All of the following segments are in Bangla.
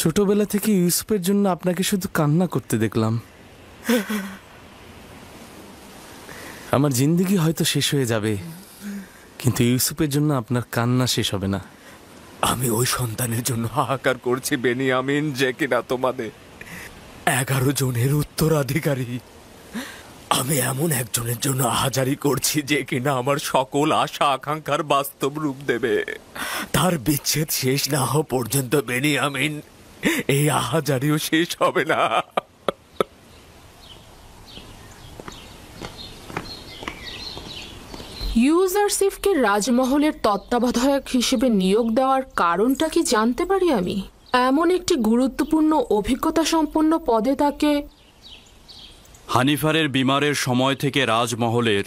ছোটবেলা থেকে ইউসুফের জন্য আপনাকে শুধু কান্না করতে দেখলাম। আমার জিন্দেগি হয়তো শেষ হয়ে যাবে, কিন্তু ইউসুফের জন্য আপনার কান্না শেষ হবে না। আমি ওই সন্তানের জন্য হাহাকার করছি বেনিয়ামিন, যে কিনা তোমাদের 11 জনের উত্তরাধিকারী। আমি এমন একজনের জন্য আহাজারি করছি যে কিনা আমার সকল আশা আকাঙ্ক্ষার বাস্তব রূপ দেবে। তার বিচ্ছেদ শেষ না হওয়া পর্যন্ত বেনিয়ামিন, এই আহাজারিও শেষ হবে না। ইউজারসিফকে রাজমহলের তত্ত্বাবধায়ক হিসেবে নিয়োগ দেওয়ার কারণটা কি জানতে পারি আমি? এমন একটি গুরুত্বপূর্ণ অভিজ্ঞতা সম্পন্ন পদে তাকে... হানিফারের বিমারের সময় থেকে রাজমহলের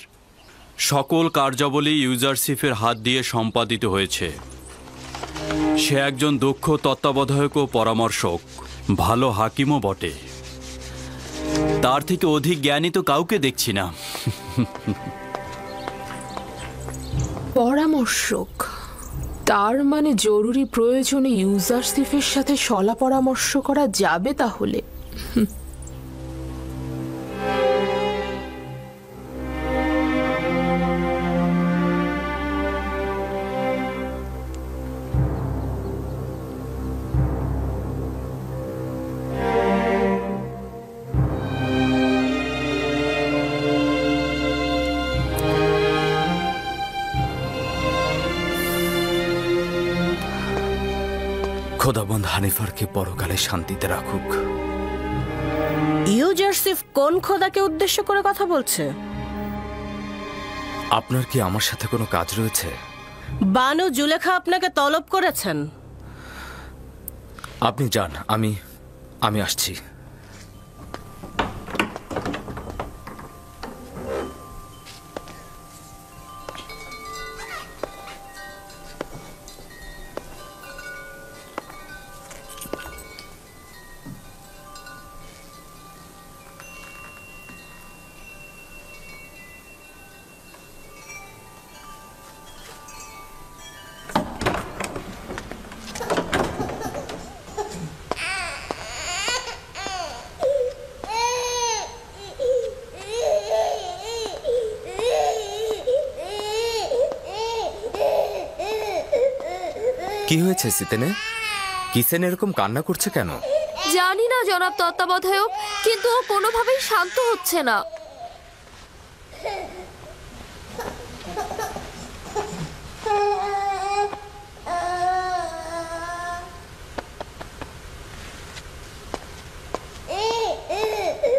সকল কার্যাবলী ইউজারসিফের হাত দিয়ে সম্পাদিত হয়েছে। সে একজন দক্ষ তত্ত্বাবধায়ক ও পরামর্শক, ভালো হাকিমও বটে। তার থেকে অধিক জ্ঞানী তো কাউকে দেখছি না। পরামর্শক? তার মানে জরুরি প্রয়োজনে ইউজারসিফের সাথে সলা পরামর্শ করা যাবে তাহলে? খোদাবন্দ হানিফারকে পরকালে শান্তিতে রাখুক। ইউজারসিফ কোন খোদাকে উদ্দেশ্য করে কথা বলছে? আপনার কি আমার সাথে কোনো কাজ রয়েছে? বানু জুলেখা আপনাকে তলব করেছেন। আপনি যান, আমি আসছি। কি হয়েছে সিতেনে? কিসেন এরকম কান্না করছে কেন? জানি না জনাব তত্ত্বাবধায়ক, কিন্তু ও কোনোভাবেই শান্ত হচ্ছে না।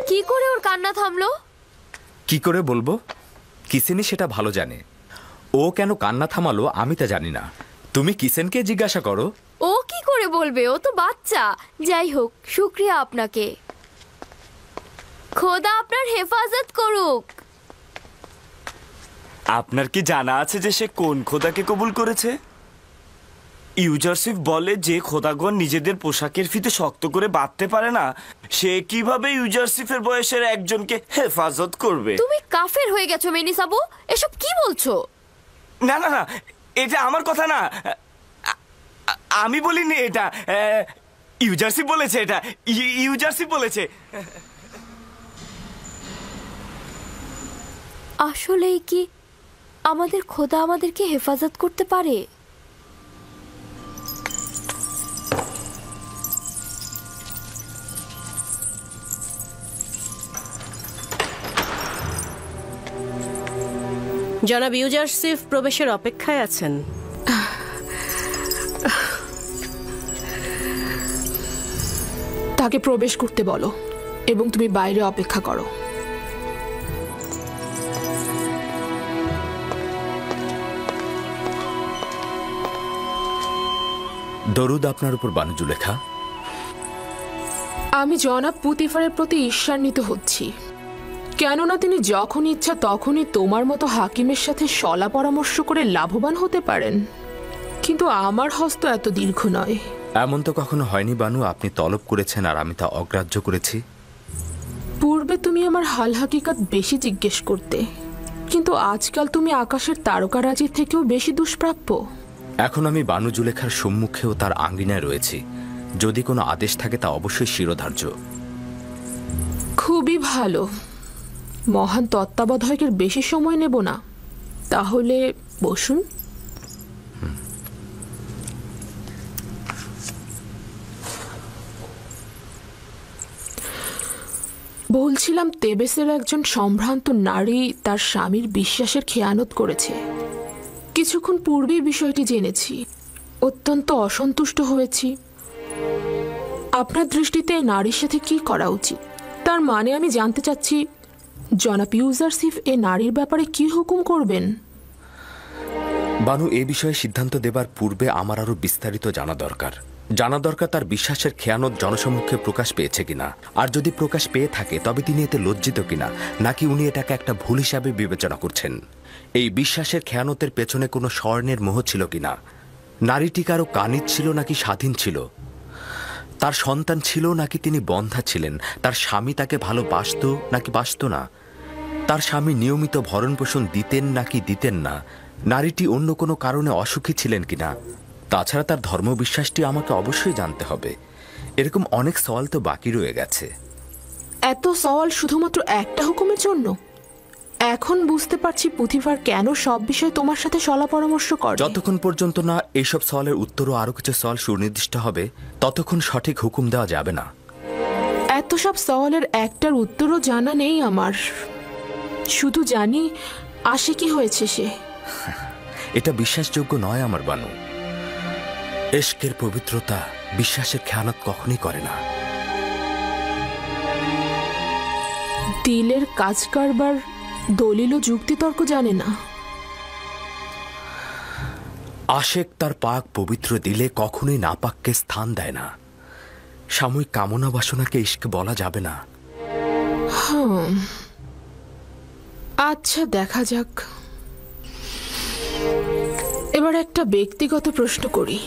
কি করে ওর কান্না থামলো? কি করে বলবো? কিসেনই সেটা ভালো জানে। ও কেন কান্না থামালো আমি তা জানি না। তুমি কিসেনকে জিজ্ঞাসা করো। ও কি করে বলবে? ও তো বাচ্চা। যাই হোক, শুক্রিয়া আপনাকে। খোদা আপনার হেফাজত করুক। আপনার কি জানা আছে যে সে কোন খোদাকে কবুল করেছে? ইউজারসিফ বলে যে খোদাগণ নিজেদের পোশাকের ফিতে শক্ত করে বাঁধতে পারে না, সে কিভাবে ইউজারসিফের বয়সের একজনকে হেফাজত করবে? তুমি কাফের হয়ে গেছো মেনিসাবু, এসব কি বলছো? না না না, এটা আমার কথা না। আমি বলিনি এটা, ইউজারসিফ বলেছে। এটা ইউজারসিফ বলেছে। আসলেই কি আমাদের খোদা আমাদেরকে হেফাজত করতে পারে? জনাব ইউজারসিফ প্রবেশের অপেক্ষায় আছেন। তাকে প্রবেশ করতে বলো এবং তুমি বাইরে অপেক্ষা করো। দরুদ আপনার উপর বানু জুলেখা। আমি জনাব পুতিফারের প্রতি ঈর্ষান্বিত হচ্ছি, কেননা তিনি যখন ইচ্ছা তখনই তোমার মতো হাকিমের সাথে সলা পরামর্শ করে লাভবান হতে পারেন, কিন্তু আমার হস্ত এত দীর্ঘ নয়। এমন তো কখনো হয়নি বানু, আপনি তলব করেছেন আর আমি তা অগ্রাহ্য করেছি। পূর্বে তুমি আমার হাল হাকিকাত বেশি জিজ্ঞেস করতে, কিন্তু আজকাল তুমি আকাশের তারকারাজির থেকেও বেশি দুষ্প্রাপ্য। এখন আমি বানু জুলেখার সম্মুখেও তার আঙ্গিনায় রয়েছি। যদি কোনো আদেশ থাকে তা অবশ্যই শিরোধার্য। খুবই ভালো। মহান তত্ত্বাবধায়কের বেশি সময় নেব না, তাহলে বসুন। বলছিলাম, তেবেসের একজন সম্ভ্রান্ত নারী তার স্বামীর বিশ্বাসের খেয়ানত করেছে। কিছুক্ষণ পূর্বেই বিষয়টি জেনেছি। অত্যন্ত অসন্তুষ্ট হয়েছি। আপনার দৃষ্টিতে নারীর সাথে কি করা উচিত? তার মানে আমি জানতে চাচ্ছি, জনাব ইউজারসিফ এ নারীর ব্যাপারে কি হুকুম করবেন? বানু, এ বিষয়ে সিদ্ধান্ত দেবার পূর্বে আমার আরো বিস্তারিত জানা দরকার। তার বিশ্বাসের খেয়ানত জনসম্মুখে প্রকাশ পেয়েছে কিনা, আর যদি প্রকাশ পেয়ে থাকে তবে তিনি এতে লজ্জিত কিনা, নাকি উনি এটাকে একটা ভুল হিসাবে বিবেচনা করছেন। এই বিশ্বাসের খেয়ানতের পেছনে কোনো স্বর্ণের মোহ ছিল কিনা, নারীটি কারো কানিজ ছিল নাকি স্বাধীন ছিল, তার সন্তান ছিল নাকি তিনি বন্ধা ছিলেন, তার স্বামী তাকে ভালোবাসত নাকি বাসত না, তার স্বামী নিয়মিত ভরণ পোষণ দিতেন নাকি দিতেন না, নারীটি অন্য কোনো কারণে অসুখী ছিলেন কিনা। তাছাড়া তার ধর্মবিশ্বাসটি আমাকে অবশ্যই জানতে হবে। এরকম অনেক সওয়াল তো বাকি রয়ে গেছে। এত সওয়াল শুধুমাত্র একটা হুকুমের জন্য? এখন বুঝতে পারছি পুথিফার কেন সব বিষয়ে তোমার সাথে সলা পরামর্শ করে। যতক্ষণ পর্যন্ত না এইসব সওয়ালের উত্তর ও আরো কিছু সওয়াল সুনির্দিষ্ট হবে, ততক্ষণ সঠিক হুকুম দেওয়া যাবে না। এত সব সওয়ালের একটার উত্তরও জানা নেই আমার। শুধু জানি আসে কি হয়েছে সে। এটা বিশ্বাসযোগ্য নয় আমার বানু। এশকের পবিত্রতা বিশ্বাসের খেয়ানত কখনই করে না। দিলের কাজ কারবার দলিল ও যুক্তিতর্ক জানে না। আশেক তার পাক পবিত্র দিলে কখনোই নাপাককে স্থান দেয় না। সাময়িক কামনা বাসনাকে ইশক বলা যাবে না। আচ্ছা, দেখা যাক। এবার একটা ব্যক্তিগত প্রশ্ন করি।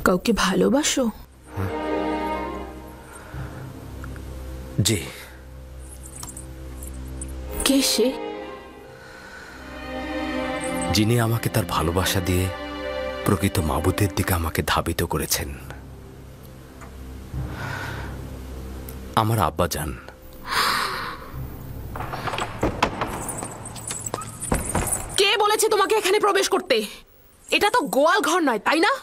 কাউকে ভালোবাসো? জি। কে সে? যিনি আমাকে তার ভালোবাসা দিয়ে প্রকৃত মাবুদের দিকে আমাকে ধাবিত করেছেন। আমার আব্বাজান। কে বলেছে তোমাকে এখানে প্রবেশ করতে? এটা তো গোয়াল ঘর নয়, তাই না?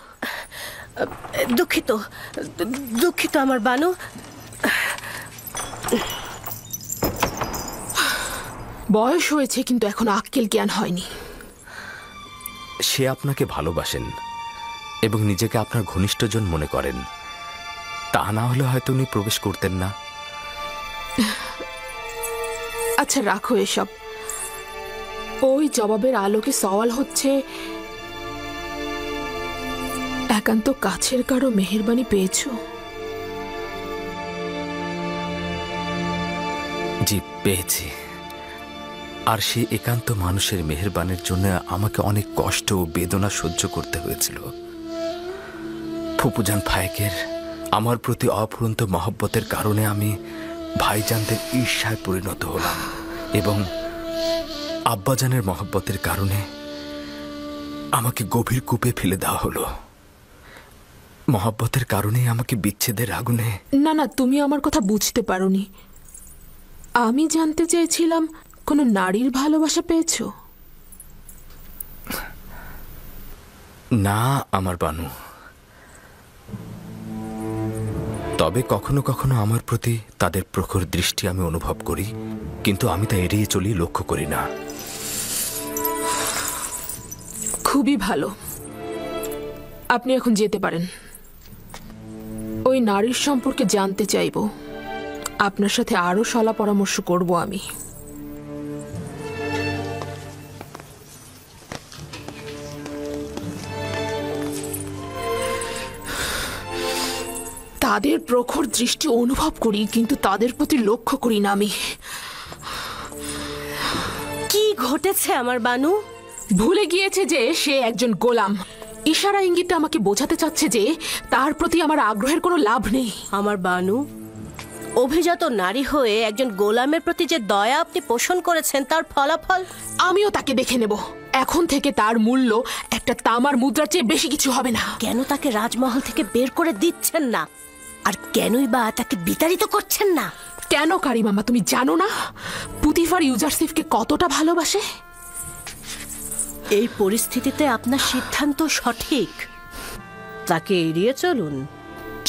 দুঃখিত দুঃখিত আমার বানু। বয়স হয়েছে, কিন্তু এখন আক্কেল জ্ঞান হয়নি। সে আপনাকে ভালোবাসেন এবং নিজেকে আপনার ঘনিষ্ঠজন মনে করেন। তা না হলে হয়তো উনি প্রবেশ করতেন না। আচ্ছা, রাখো এসব। ওই জবাবের আলোকে সওয়াল হচ্ছে, একান্ত কাছের কারো মেহেরবানি পেয়েছো? জি, পেয়েছি। আর সেই একান্ত মানুষের মেহেরবানির জন্য আমাকে অনেক কষ্ট ও বেদনা সহ্য করতে হয়েছিল। ফুপুজান ফায়েকের আমার প্রতি অফুরন্ত মহব্বতের কারণে আমি ভাইজানদের ঈর্ষায় পরিণত হলাম, এবং আব্বাজানের মহব্বতের কারণে আমাকে গভীর কূপে ফেলে দেওয়া হলো। মহব্বতের কারণেই আমাকে বিচ্ছেদের আগুনে। না না, তুমি আমার কথা বুঝতে পারোনি। আমি জানতে চেয়েছিলাম, কোনো নারীর ভালোবাসা পেয়েছো? না আমার বানু। তবে কখনো কখনো আমার প্রতি তাদের প্রখর দৃষ্টি আমি অনুভব করি, কিন্তু আমি তা এড়িয়ে চলি, লক্ষ্য করি না। খুবই ভালো, আপনি এখন যেতে পারেন। ওই নারীর সম্পর্কে জানতে চাইব। আপনার সাথে আরো সলা পরামর্শ করব আমি। তাদের প্রখর দৃষ্টি অনুভব করি, কিন্তু তাদের প্রতি লক্ষ্য করি না আমি। কি ঘটেছে আমার বানু? ভুলে গিয়েছে যে সে একজন গোলাম। ইশারা ইঙ্গিতে আমাকে বোঝাতে চাচ্ছে যে তার প্রতি আমার আগ্রহের কোনো লাভ নেই। আমার বানু, অভিজাত নারী হয়ে একজন গোলামের প্রতি যে দয়া আপনি পোষণ করেছেন তার ফলাফল। আমিও তাকে দেখে নেব। এখন থেকে তার মূল্য একটা তামার মুদ্রার চেয়ে বেশি কিছু হবে না। কেন তাকে রাজমহল থেকে বের করে দিচ্ছেন না, আর কেনই বা তাকে বিতাড়িত করছেন না? কেন কারিমামা, তুমি জানো না পুতিফার ইউজারসিফকে কতটা ভালোবাসে? এই পরিস্থিতিতে আপনার সিদ্ধান্ত সঠিক। তাকে এড়িয়ে চলুন।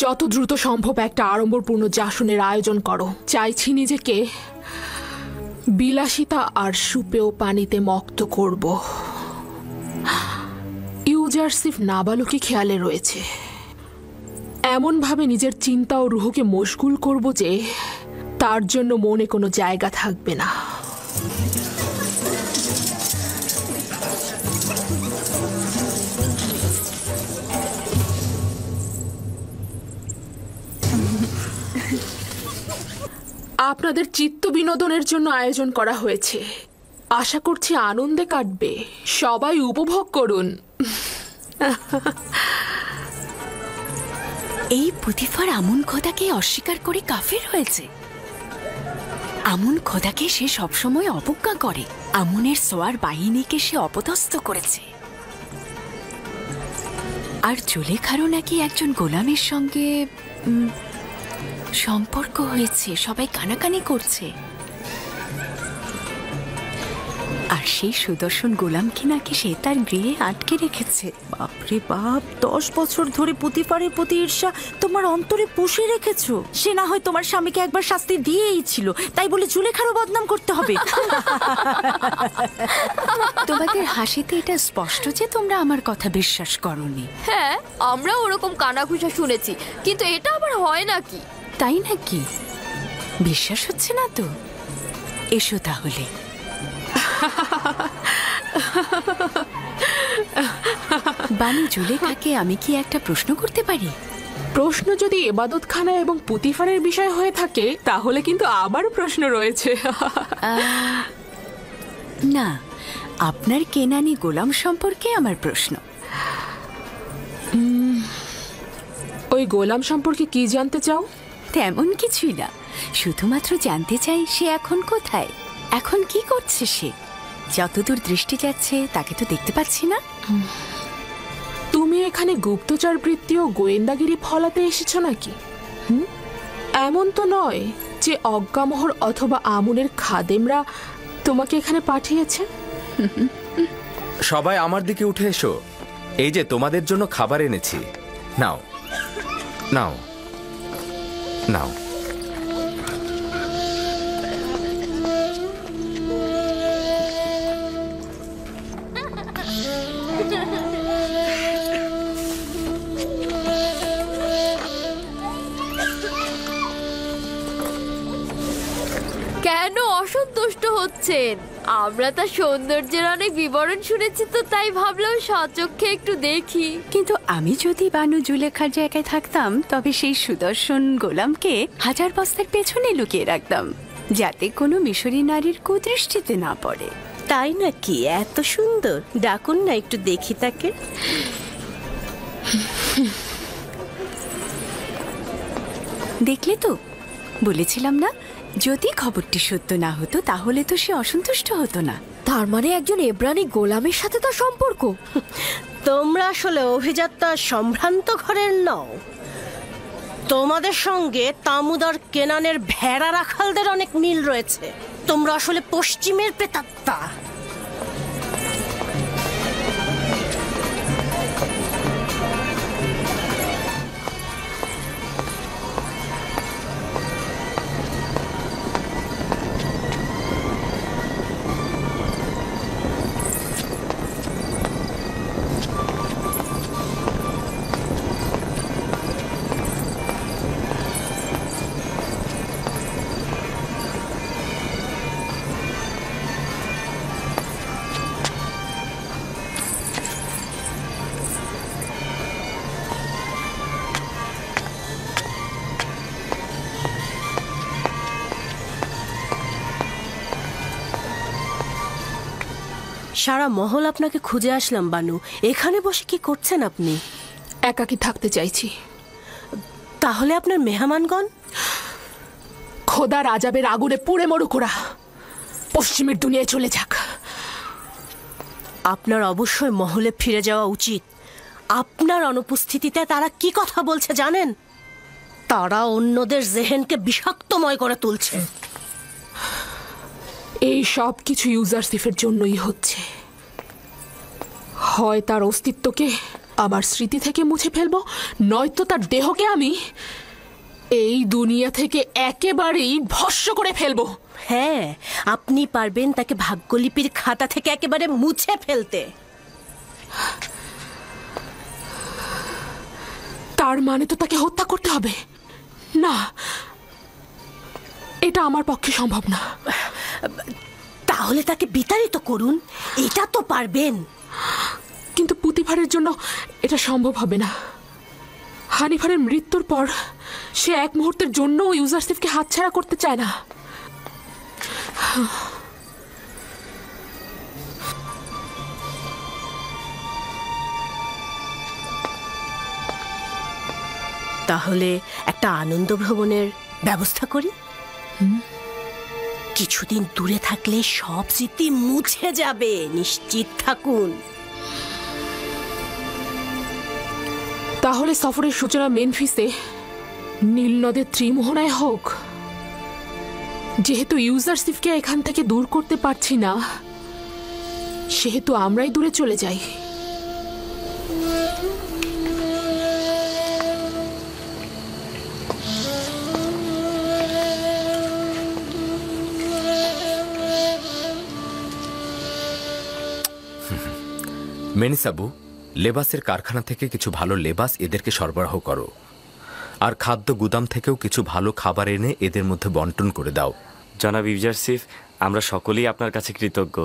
যত দ্রুত সম্ভব একটা আড়ম্বরপূর্ণ জাসনের আয়োজন করো। চাইছি নিজেকে বিলাসিতা আর সুপেয় পানিতে মক্ত করব। ইউজারসিফ নাবালকই খেয়ালে রয়েছে। এমনভাবে নিজের চিন্তা ও রুহকে মশগুল করব যে তার জন্য মনে কোনো জায়গা থাকবে না। আপনাদের চিত্ত বিনোদনের জন্য আয়োজন করা হয়েছে। আশা করছি আনন্দে কাটবে। সবাই উপভোগ করুন। এই পুতিফার আমুন খোদাকে অস্বীকার করে কাফের হয়েছে। আমুন খোদাকে সে সবসময় অবজ্ঞা করে। আমুনের সোয়ার বাহিনীকে সে অপদস্থ করেছে। আর জুলেখারও নাকি একজন গোলামের সঙ্গে সম্পর্ক হয়েছে। সবাই কানাকানি করছে। আর সেই সুদর্শন গোলামকে নাকি সে তার গৃহে আটকে রেখেছে। বাপরে বাপ, 10 বছর ধরে পুতিফারের প্রতি ঈর্ষা তোমার অন্তরে পুষে রেখেছো। সে না হয় তোমার স্বামীকে একবার শাস্তি দিয়েই ছিল, তাই বলে জুলেখারও বদনাম করতে হবে? তোমাদের হাসিতে এটা স্পষ্ট যে তোমরা আমার কথা বিশ্বাস করোনি। হ্যাঁ, আমরা ওরকম কানাঘুষা শুনেছি, কিন্তু এটা আবার হয় নাকি? তাই নাকি? বিশ্বাস হচ্ছে না তো? এসো তাহলে। বানু জুলেখাকে আমি কি একটা প্রশ্ন করতে পারি? প্রশ্ন যদি এবাদতখানা এবং পুতিফারের বিষয় হয়ে থাকে তাহলে কিন্তু আবার প্রশ্ন রয়েছে। না, আপনার কেনানি গোলাম সম্পর্কে আমার প্রশ্ন। ওই গোলাম সম্পর্কে কি জানতে চাও? তেমন কিছুই না, শুধুমাত্র জানতে চাই সে এখন কোথায়, এখন কি করছে সে। যতদূর দৃষ্টি যাচ্ছে তাকে তো দেখতে পাচ্ছি না। তুমি এখানে গুপ্তচর বৃত্তি ও গোয়েন্দাগিরি ফলাতে এসেছো নাকি? এমন তো নয় যে অজ্ঞামোহর অথবা আমুনের খাদেমরা তোমাকে এখানে পাঠিয়েছে। সবাই আমার দিকে উঠে এসো। এই যে তোমাদের জন্য খাবার এনেছি। নাও নাও নাও। কেন অসন্তুষ্ট হচ্ছেন? আমরা তার সৌন্দর্যের অনেক বিবরণ শুনেছি, তো তাই ভাবলাম সচক্ষে একটু দেখি। কিন্তু আমি যদি বানু জুলেখার জায়গায় থাকতাম তবে সেই সুদর্শন গোলামকে 1000 বস্তার পেছনে লুকিয়ে রাখতাম, যাতে কোনো মিশরী নারীর কুদৃষ্টিতে না পড়ে। তাই নাকি? এত সুন্দর, ডাকুন না একটু দেখি তাকে। দেখলে তো, বলেছিলাম না, যদি খবরটি সত্য না হতো তাহলে তো সে অসন্তুষ্ট হতো না। তার মানে একজন এব্রানি গোলামের সাথে তার সম্পর্ক? তোমরা আসলে অভিজাত সম্ভ্রান্ত ঘরের নও। তোমাদের সঙ্গে তামুদার কেনানের ভেড়া রাখালদের অনেক মিল রয়েছে। তোমরা আসলে পশ্চিমের প্রেতাত্মা। সারা মহল আপনাকে খুঁজে আসলাম বানু। এখানে বসে কি করছেন আপনি? একাকী থাকতে চাইছি। তাহলে আপনার মেহমানগণ? খোদা রাজাবের আগুনে পুড়ে মরুক ওরা, পশ্চিমের দুনিয়ায় চলে যাক। আপনার অবশ্যই মহলে ফিরে যাওয়া উচিত। আপনার অনুপস্থিতিতে তারা কি কথা বলছে জানেন? তারা অন্যদের জেহেনকে বিষাক্তময় করে তুলছে। এই সব কিছু ইউজারসিফের জন্যই হচ্ছে। হয় তার অস্তিত্বকে আমার স্মৃতি থেকে মুছে ফেলবো, নয়তো তার দেহকে আমি এই দুনিয়া থেকে একেবারেই ভস্ম করে ফেলবো। হ্যাঁ, আপনি পারবেন তাকে ভাগ্যলিপির খাতা থেকে একেবারে মুছে ফেলতে। তার মানে তো তাকে হত্যা করতে হবে? না, এটা আমার পক্ষে সম্ভব না। তাহলে তাকে বিতাড়িত করুন, এটা তো পারবেন। কিন্তু পুতিফারের জন্য এটা সম্ভব হবে না। হানিফারের মৃত্যুর পর সে এক মুহূর্তের জন্য ইউজারসিফকে হাতছাড়া করতে চায় না। তাহলে একটা আনন্দ ভ্রমণের ব্যবস্থা করি। কিছুদিন দূরে থাকলে সব স্মৃতি মুছে যাবে, নিশ্চিত থাকুন। তাহলে সফরের সূচনা মেনফিসে নীল নদের ত্রিমোহনায় হোক। যেহেতু ইউজারসিফকে এখান থেকে দূর করতে পারছি না, সেহেতু আমরাই দূরে চলে যাই। মেনিসাবু, লেবাসের কারখানা থেকে কিছু ভালো লেবাস এদেরকে সরবরাহ করো, আর খাদ্য গুদাম থেকেও কিছু ভালো খাবার এনে এদের মধ্যে বন্টন করে দাও। জনাব ইউজারসিফ, আমরা সকলেই আপনার কাছে কৃতজ্ঞ।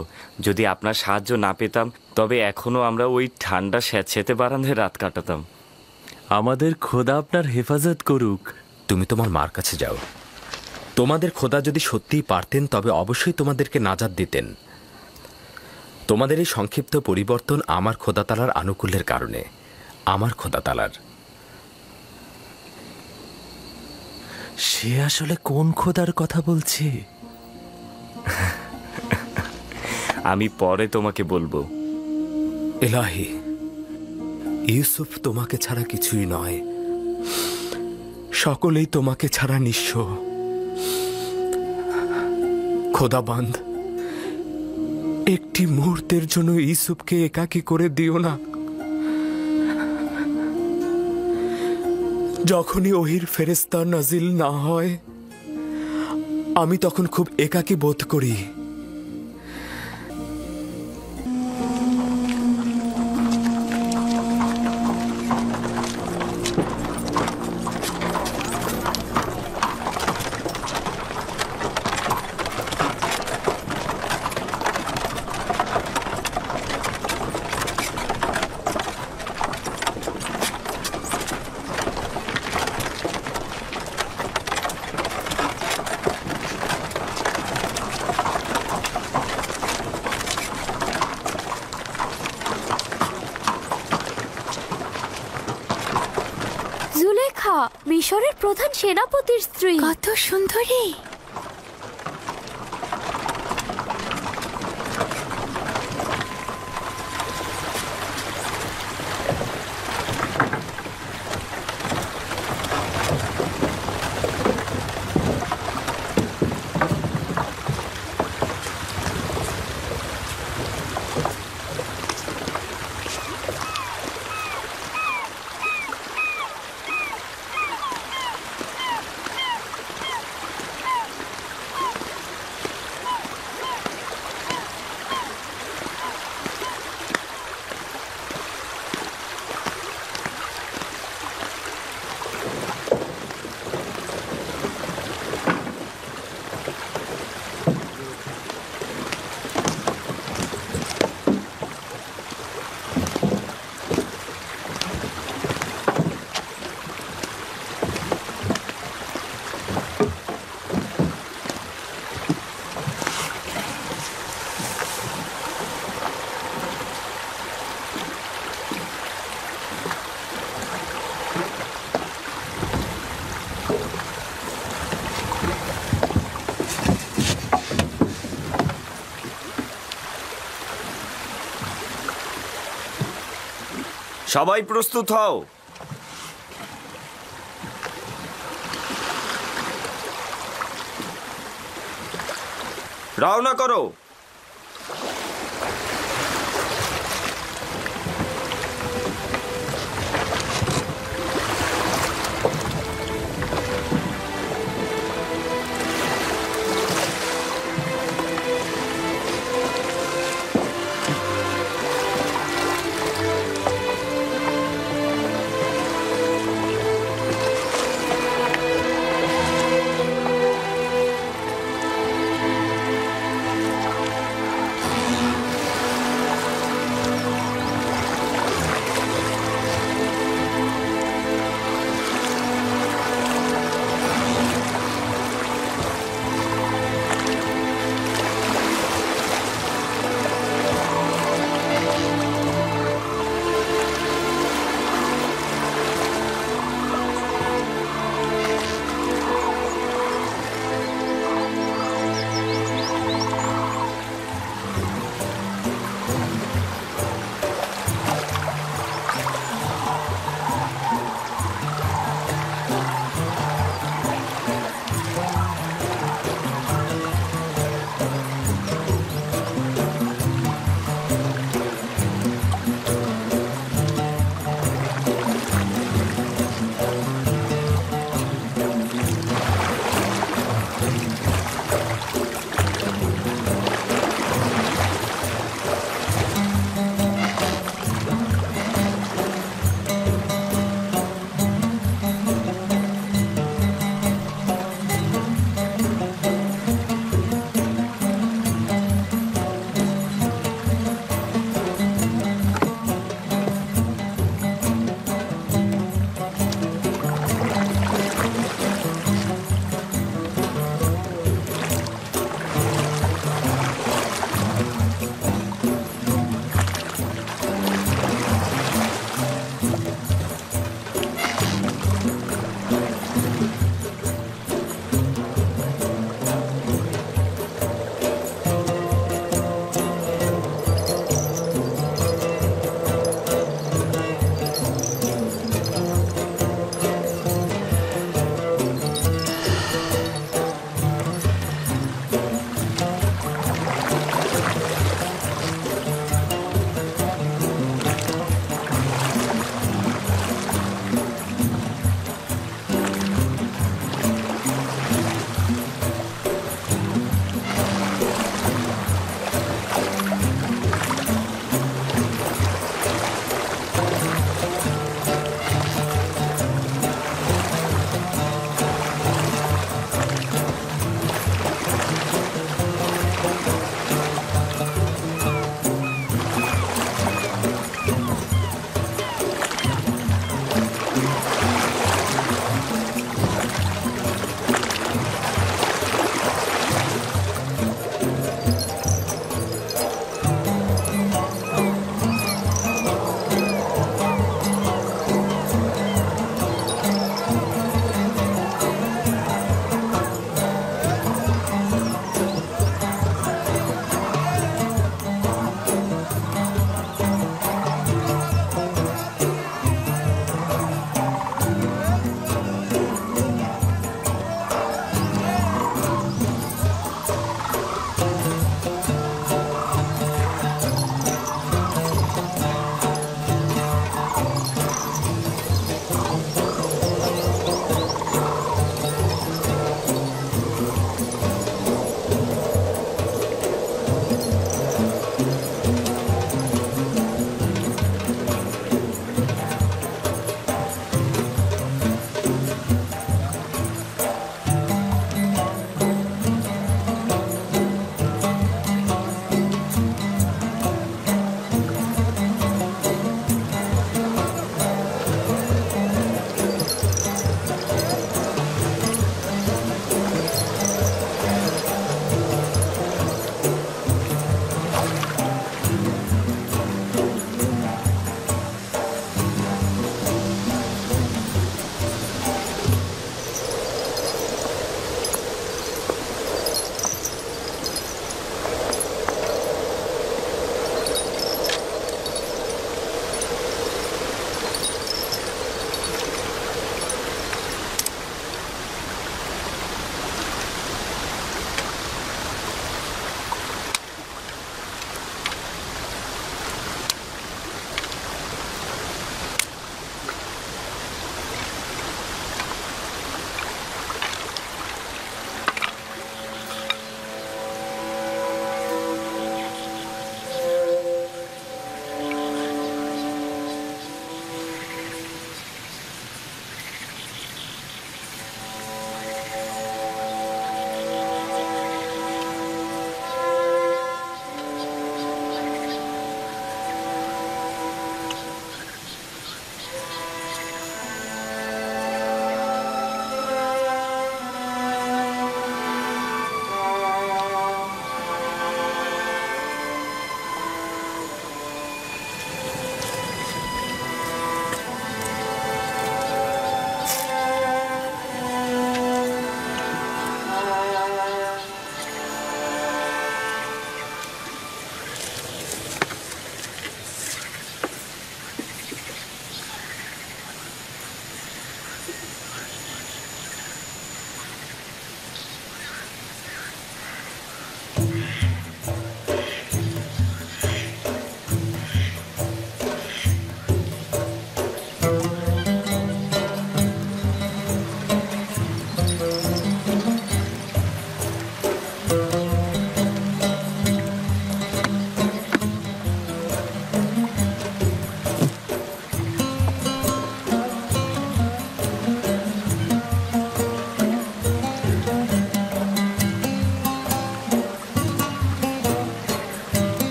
যদি আপনার সাহায্য না পেতাম তবে এখনো আমরা ওই ঠান্ডা স্যাঁতসেঁতে বারান্দায় রাত কাটাতাম। আমাদের খোদা আপনার হেফাজত করুক। তুমি তোমার মার কাছে যাও। তোমাদের খোদা যদি সত্যিই পারতেন তবে অবশ্যই তোমাদেরকে নাজাত দিতেন। তোমাদের এই সংক্ষিপ্ত পরিবর্তন আমার খোদা তালার আনুকূল্যের কারণে। আমার খোদা তালার। সে আসলে কোন খোদার কথা বলছে? আমি পরে তোমাকে বলবো। এলাহি, ইউসুফ তোমাকে ছাড়া কিছুই নয়। সকলেই তোমাকে ছাড়া নিঃস্ব। খোদাবান্ধ, একটি মুহূর্তের জন্য ইউসুফকে একাকী করে দিও না। যখনই ওহির ফেরেশতা নাজিল না হয়, আমি তখন খুব একাকী বোধ করি। জুলেখা, মিশরের প্রধান সেনাপতির স্ত্রী। কত সুন্দরী! সবাই প্রস্তুত হও। রওনা করো।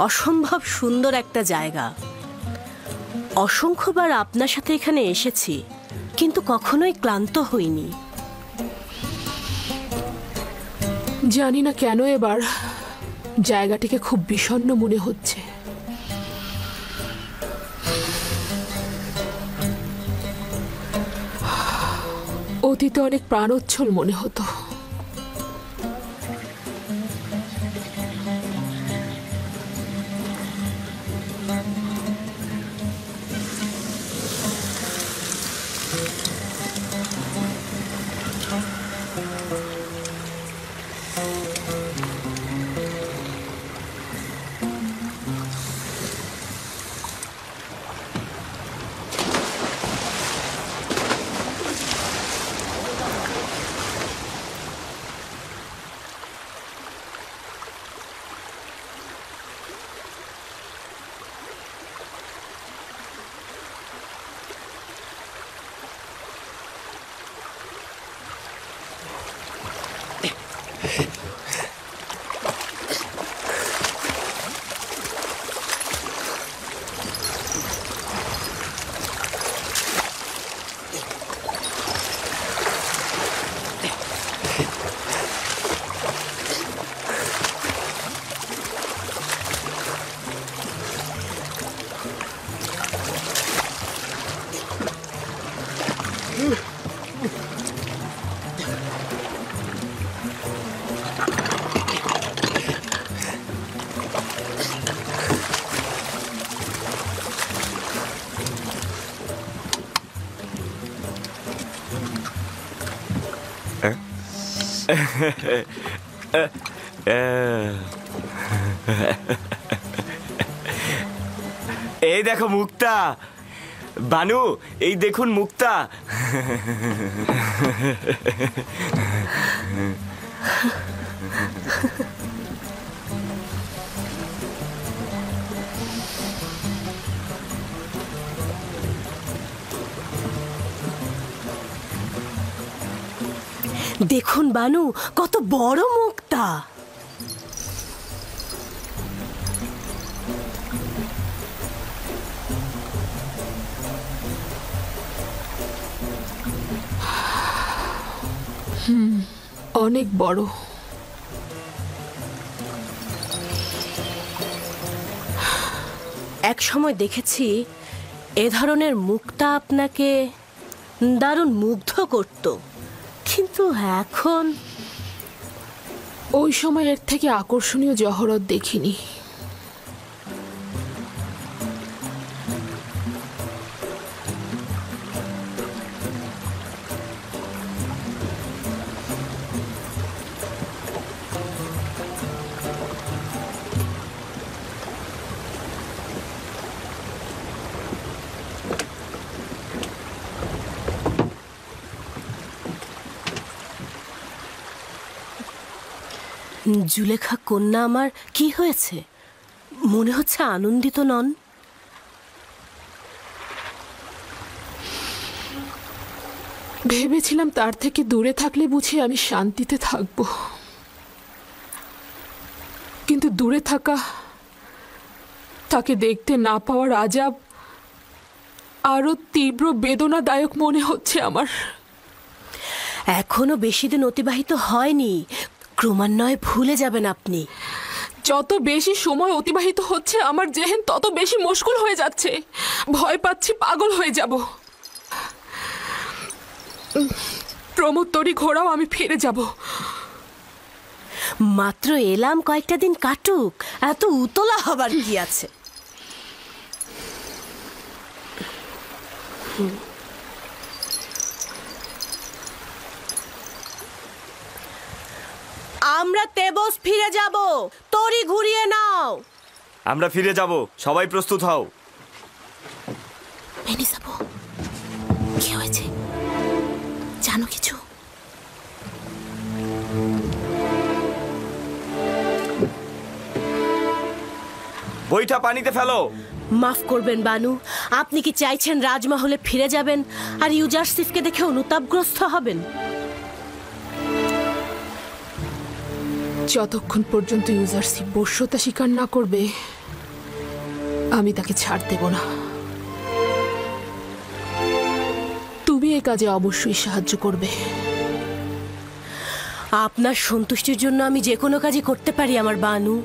অসম্ভব সুন্দর একটা জায়গা। অসংখ্যবার আপনার সাথে এখানে এসেছি, কিন্তু কখনোই ক্লান্ত হইনি। জানি না কেন এবার জায়গাটিকে খুব বিষণ্ণ মনে হচ্ছে। অতীতে অনেক প্রাণোচ্ছল মনে হতো। এই দেখো মুক্তা, বানু, এই দেখুন মুক্তা। দেখুন বানু, কত বড় মুক্তা। অনেক বড়। এক সময় দেখেছি এ ধরনের মুক্তা আপনাকে দারুণ মুগ্ধ করত, কিন্তু এখন ওই সময় এর থেকে আকর্ষণীয় জহরত দেখিনি। জুলেখা কন্যা আমার কি হয়েছে? মনে হচ্ছে আনন্দিত নন। ভেবেছিলাম তার থেকে দূরে থাকলে বুঝি আমি শান্তিতে থাকব, কিন্তু দূরে থাকা, তাকে দেখতে না পাওয়ার আজাব আরো তীব্র বেদনাদায়ক মনে হচ্ছে আমার। এখনো বেশি দিন অতিবাহিত হয়নি, ক্রমান্বয়ে ভুলে যাবেন আপনি। যত বেশি সময় অতিবাহিত হচ্ছে আমার জেহেন তত বেশি মুশকিল হয়ে যাচ্ছে। ভয় পাচ্ছি পাগল হয়ে যাব। প্রমোত্তরী ঘোড়াও আমি ফিরে যাব। মাত্র এলাম, কয়েকটা দিন কাটুক, এত উতলা হবার কি আছে? আমরা তেবস ফিরে যাব, তরি ঘুরিয়ে নাও। আমরা ফিরে যাব, সবাই প্রস্তুত হও। মেনিসাবু, কি হয়েছে? জানো কিছু? বইটা পানিতে ফেলো। মাফ করবেন বানু, আপনি কি চাইছেন রাজমহলে ফিরে যাবেন আর ইউজারসিফকে দেখে অনুতাপগ্রস্ত হবেন? যতক্ষণ পর্যন্ত ইউজারসিফ বশ্যতা স্বীকার না করবে আমি তাকে ছাড় দেব না। তুমি এ কাজে অবশ্যই সাহায্য করবে। আপনার সন্তুষ্টির জন্য আমি যে কোনো কাজই করতে পারি আমার বানু।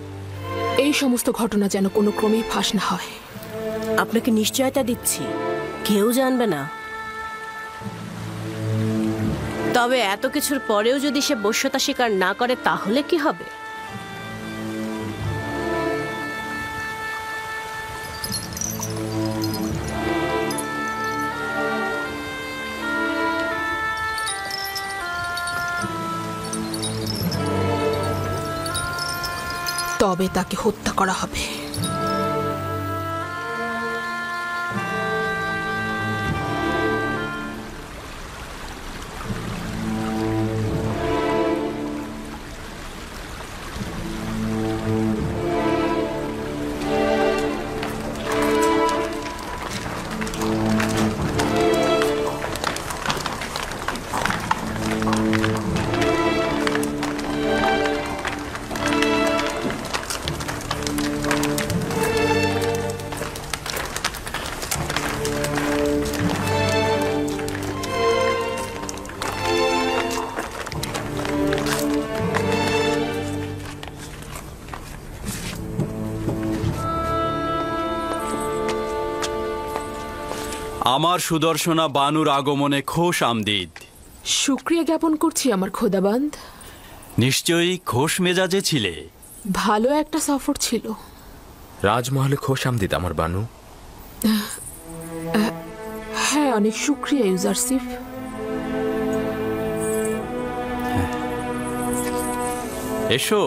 এই সমস্ত ঘটনা যেন কোনো ক্রমেই ফাঁস না হয়। আপনাকে নিশ্চয়তা দিচ্ছি, কেউ জানবে না। তবে এত কিছুর পরেও যদি সে বশ্যতা স্বীকার না করে তাহলে কি হবে? তবে তাকে হত্যা করা হবে। আমার সুদর্শনা বানুর আগমনে খোশ আমদিদ। শুক্রিয়া জ্ঞাপন করছি আমার খোদাবান্দ। নিশ্চয়ই খোশ মেজাজে ছিলে। ভালো একটা সফর ছিল। রাজমহলে খোশ আমদিদ আমার বানু। হ্যাঁ, অনেক শুক্রিয়া ইউজারসিফ। এসো।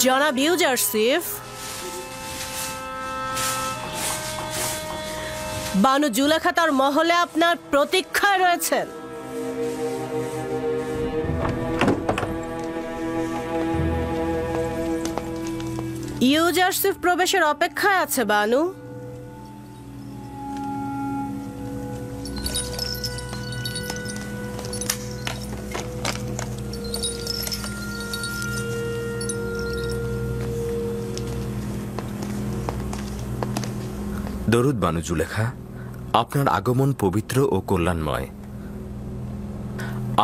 জনাব ইউজারসিফ, বানু জুলেখা তার মহলে আপনার প্রতীক্ষায় রয়েছেন। ইউজারসিফ প্রবেশের অপেক্ষায় আছে বানু। দরুদ বানু জুলেখা, আপনার আগমন পবিত্র ও কল্যাণময়।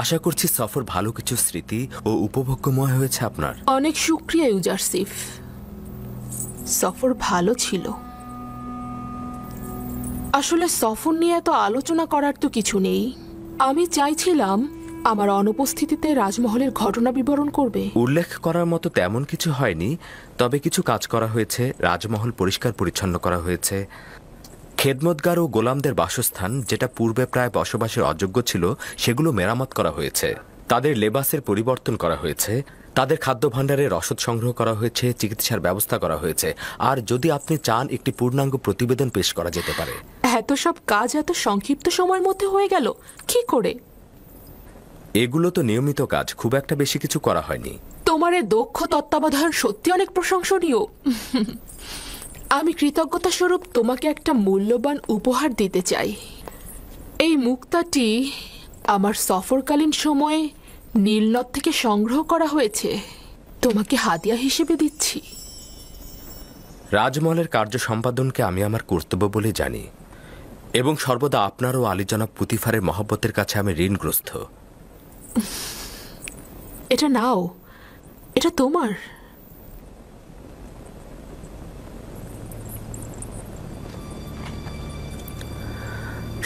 আশা করছি সফর ভালো কিছু স্মৃতি ও উপভোগ্যময় হয়েছে আপনার। অনেক শুক্রিয়া ইউজারসিফ, সফর ভালো ছিল। আসলে সফর নিয়ে এত আলোচনা করার তো কিছু নেই। আমি চাইছিলাম আমার অনুপস্থিতিতে রাজমহলের ঘটনা বিবরণ করবে। উল্লেখ করার মতো তেমন কিছু হয়নি, তবে কিছু কাজ করা হয়েছে। রাজমহল পরিষ্কার পরিচ্ছন্ন করা হয়েছে। খেদমতগার ও গোলামদের বাসস্থান, যেটা পূর্বে প্রায় বসবাসের অযোগ্য ছিল, সেগুলো মেরামত করা হয়েছে। তাদের লেবাসের পরিবর্তন করা হয়েছে। তাদের খাদ্য ভাণ্ডারের রসদ সংগ্রহ করা হয়েছে। চিকিৎসার ব্যবস্থা করা হয়েছে। আর যদি আপনি চান, একটি পূর্ণাঙ্গ প্রতিবেদন পেশ করা যেতে পারে। এত সব কাজ এত সংক্ষিপ্ত সময়ের মধ্যে হয়ে গেল কি করে? এগুলো তো নিয়মিত কাজ, খুব একটা বেশি কিছু করা হয়নি। তোমার এই দক্ষ তত্ত্বাবধান সত্যি অনেক প্রশংসনীয়। আমি কৃতজ্ঞতা স্বরূপ তোমাকে একটা মূল্যবান উপহার দিতে চাই। এই মুক্তাটি আমার সফরকালীন সময়ে নীলনদ থেকে সংগ্রহ করা হয়েছে। তোমাকে হাদিয়া হিসেবে দিচ্ছি। রাজমহলের কার্য সম্পাদনকে আমি আমার কর্তব্য বলে জানি, এবং সর্বদা আপনার ও আলী জনাব পুতিফারের মহব্বতের কাছে আমি ঋণগ্রস্ত। এটা নাও, এটা তোমার।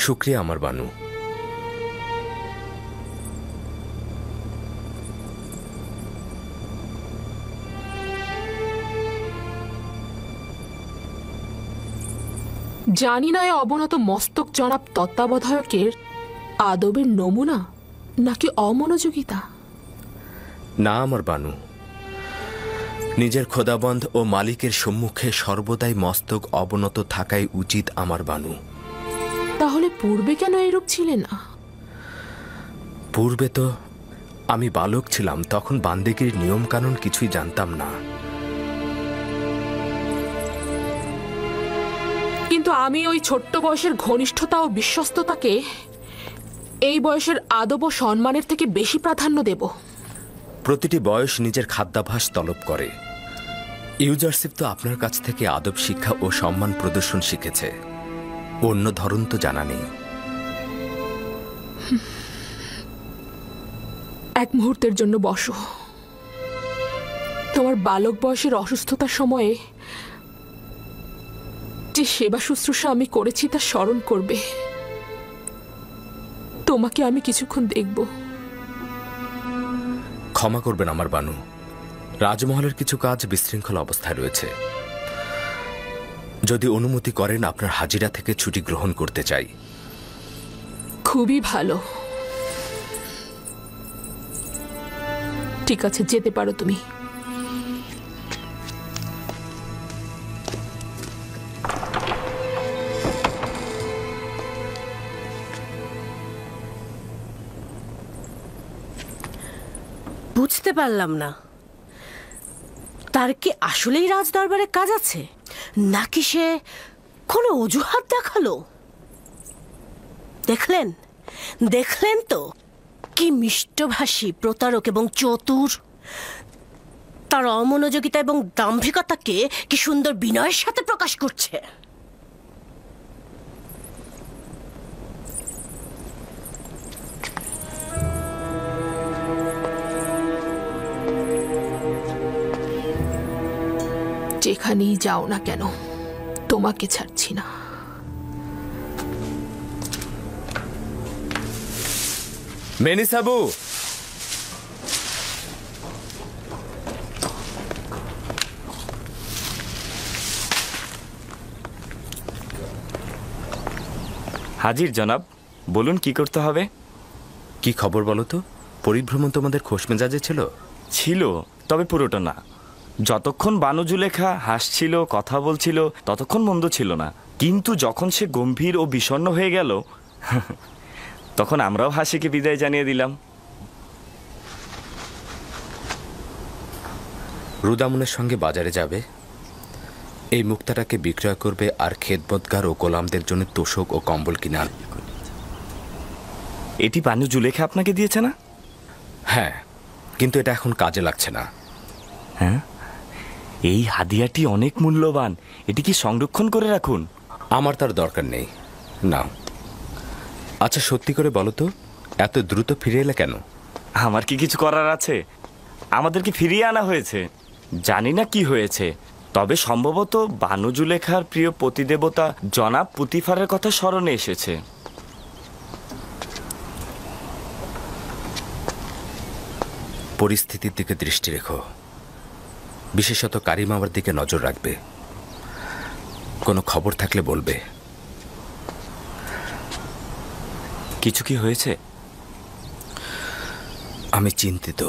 শুক্রিয়া আমার বানু। জানি না এই অবনত মস্তক জনাব তত্ত্বাবধায়কের আদবের নমুনা নাকি অমনোযোগিতা। না আমার বানু, নিজের খোদাবন্ধ ও মালিকের সম্মুখে সর্বদাই মস্তক অবনত থাকাই উচিত আমার বানু। তাহলে পূর্বে কেন এরূপ ছিলে না? পূর্বে তো আমি বালক ছিলাম, তখন বান্দেগীর নিয়ম কানুন কিছুই জানতাম না। কিন্তু আমি ওই ছোট্ট বয়সের ঘনিষ্ঠতা ও বিশ্বস্ততাকে এই বয়সের আদব ও সম্মানের থেকে বেশি প্রাধান্য দেব। প্রতিটি বয়স নিজের খাদ্যাভ্যাস তলব করে। ইউজারশিপ তো আপনার কাছ থেকে আদব শিক্ষা ও সম্মান প্রদর্শন শিখেছে, অন্য ধরন তো জানা নেই। এক মুহূর্তের জন্য বসো। তোমার বালক বয়সের অসুস্থতার সময়ে যে সেবা শুশ্রূষা আমি করেছি তা স্মরণ করবে। তোমাকে আমি কিছুক্ষণ দেখব। ক্ষমা করবেন আমার বানু, রাজমহলের কিছু কাজ বিশৃঙ্খল অবস্থায় রয়েছে। যদি অনুমতি করেন আপনার হাজিরা থেকে ছুটি গ্রহণ করতে চাই। খুবই ভালো। ঠিক আছে, যেতে পারো তুমি। বুঝতে পারলাম না, তার কি আসলেই রাজদরবারে কাজ আছে, নাকি সে কোনো অজুহাত দেখালো? দেখলেন দেখলেন তো কি মিষ্টভাষী, প্রতারক এবং চতুর। তার অমনোযোগিতা এবং দাম্ভিকতাকে কি সুন্দর বিনয়ের সাথে প্রকাশ করছে। যেখানেই যাও না কেন, তোমাকে ছাড়ছি না। মেনিসাবু, হাজির জনাব, বলুন কি করতে হবে। কি খবর বলো তো? পরিভ্রমণ তোমাদের খোশ মেজাজে ছিল? ছিল, তবে পুরোটা না। যতক্ষণ বানু জুলেখা হাসছিল, কথা বলছিল, ততক্ষণ মন্দ ছিল না। কিন্তু যখন সে গম্ভীর ও বিষণ্ণ হয়ে গেল, তখন আমরাও হাসিকে বিদায় জানিয়ে দিলাম। রুদামুনের সঙ্গে বাজারে যাবে, এই মুক্তাটাকে বিক্রয় করবে, আর খেদমতগার ও গোলামদের জন্য তোষক ও কম্বল কিনে আনবে। এটি বানু জুলেখা আপনাকে দিয়েছে না? হ্যাঁ, কিন্তু এটা এখন কাজে লাগছে না। হ্যাঁ, এই হাদিয়াটি অনেক মূল্যবান, এটি কি সংরক্ষণ করে রাখুন। আমার তার দরকার নেই, না। আচ্ছা সত্যি করে বলো তো, এত দ্রুত ফিরে এলে কেন? আমার কি কিছু করার আছে? আমাদেরকে ফিরিয়ে আনা হয়েছে। জানি না কি হয়েছে, তবে সম্ভবত বানু জুলেখার প্রিয় পতিদেবতা জনাব পুতিফারের কথা স্মরণে এসেছে। পরিস্থিতির দিকে দৃষ্টি রেখো, বিশেষত কারিম আমার দিকে নজর রাখবে। কোনো খবর থাকলে বলবে। কিছু কি হয়েছে? আমি চিন্তিত,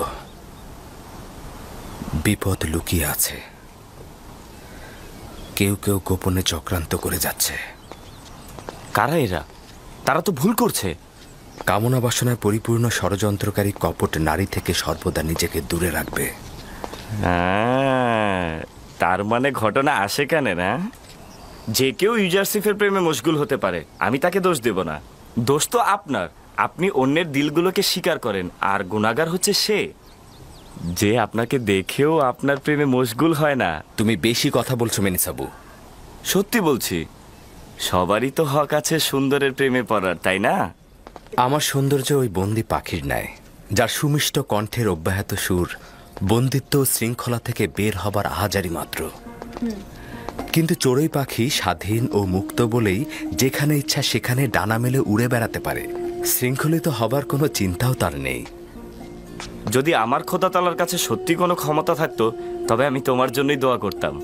বিপদ লুকিয়ে আছে। কেউ কেউ গোপনে চক্রান্ত করে যাচ্ছে। কারা এরা? তারা তো ভুল করছে। কামনা বাসনায় পরিপূর্ণ ষড়যন্ত্রকারী কপট নারী থেকে সর্বদা নিজেকে দূরে রাখবে। তার মানে ঘটনা আসে কেন না? যে কেউ ইউজারশিপের প্রেমে মশগুল হতে পারে, আমি তাকে দোষ দেব না। দোষ তো আপনার। আপনি অন্যের দিলগুলোকে স্বীকার করেন, আর গুনাহগার হচ্ছে সে যে আপনাকে দেখেও আপনার প্রেমে মশগুল হয় না। তুমি বেশি কথা বলছো মেনিসাবু। সত্যি বলছি, সবারই তো হক আছে সুন্দরের প্রেমে পড়ার, তাই না? আমার সৌন্দর্য ওই বন্দি পাখির ন্যায়, যার সুমিষ্ট কণ্ঠের অব্যাহত সুর বন্দিত্ব ও শৃঙ্খলা থেকে বের হবার আহাজারি মাত্র। কিন্তু চড়ুই পাখি স্বাধীন ও মুক্ত বলেই যেখানে ইচ্ছা সেখানে ডানা মেলে উড়ে বেড়াতে পারে। শৃঙ্খলিত হবার কোনো চিন্তাও তার নেই। যদি আমার খোদা তাআলার কাছে সত্যি কোনো ক্ষমতা থাকতো, তবে আমি তোমার জন্যই দোয়া করতাম।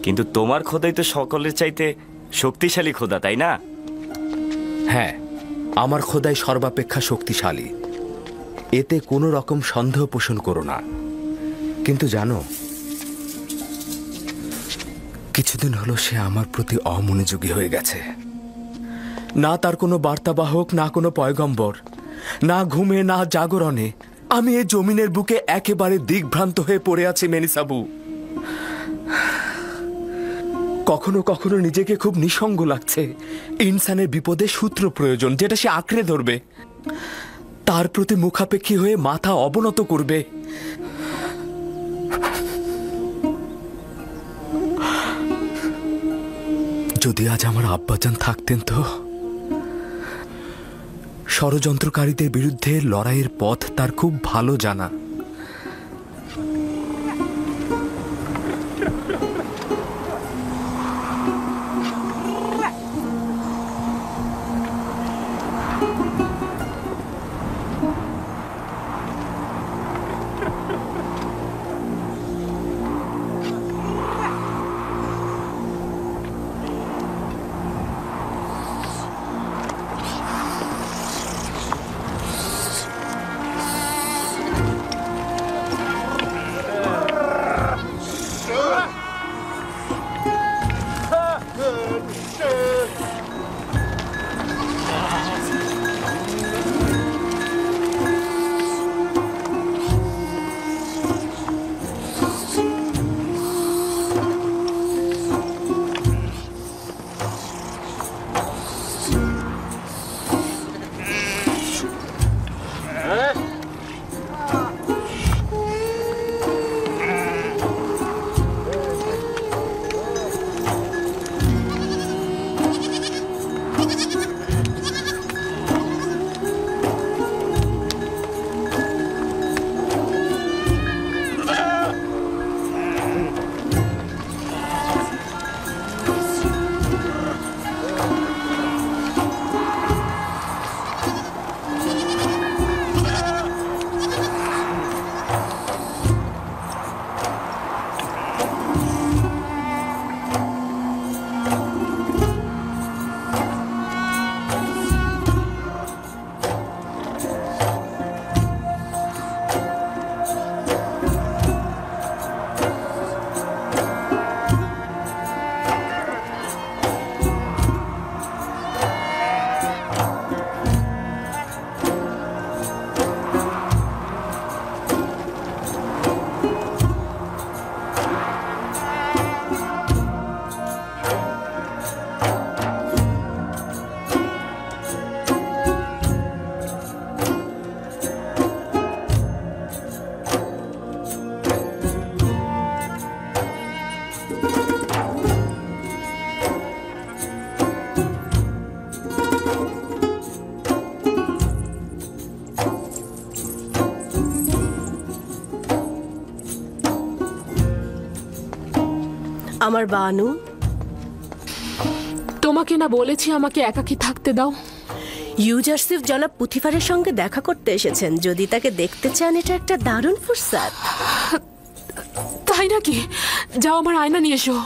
কিন্তু তোমার খোদাই তো সকলের চাইতে শক্তিশালী খোদা, তাই না? হ্যাঁ, আমার খোদাই সর্বাপেক্ষা শক্তিশালী, এতে কোনো রকম সন্দেহ পোষণ করো না। কিন্তু জানো, কিছুদিন হলো সে আমার প্রতি অমনোযোগী হয়ে গেছে। না তার কোনো বার্তাবাহক, না কোনো পয়গম্বর, না ঘুমে না জাগরণে। আমি এই জমিনের বুকে একেবারে দিগ্ভ্রান্ত হয়ে পড়ে আছি মেনিসাবু। কখনো কখনো নিজেকে খুব নিঃসঙ্গ লাগছে। ইনসানের বিপদে সূত্র প্রয়োজন, যেটা সে আঁকড়ে ধরবে, তার প্রতি মুখাপেক্ষী হয়ে মাথা অবনত করবে। যদি আজ আমার আব্বাজান থাকতেন তো। ষড়যন্ত্রকারীদের বিরুদ্ধে লড়াইয়ের পথ তার খুব ভালো জানা। আমার বানু, তোমাকে না বলেছি আমাকে একাকী থাকতে দাও? ইউজারসিফ জনাব পুথিফারের সঙ্গে দেখা করতে এসেছেন। যদি তাকে দেখতে চান, এটা একটা দারুণ ফুরসাত। তাই নাকি? যাও, আমার আয়না নিয়ে এসো।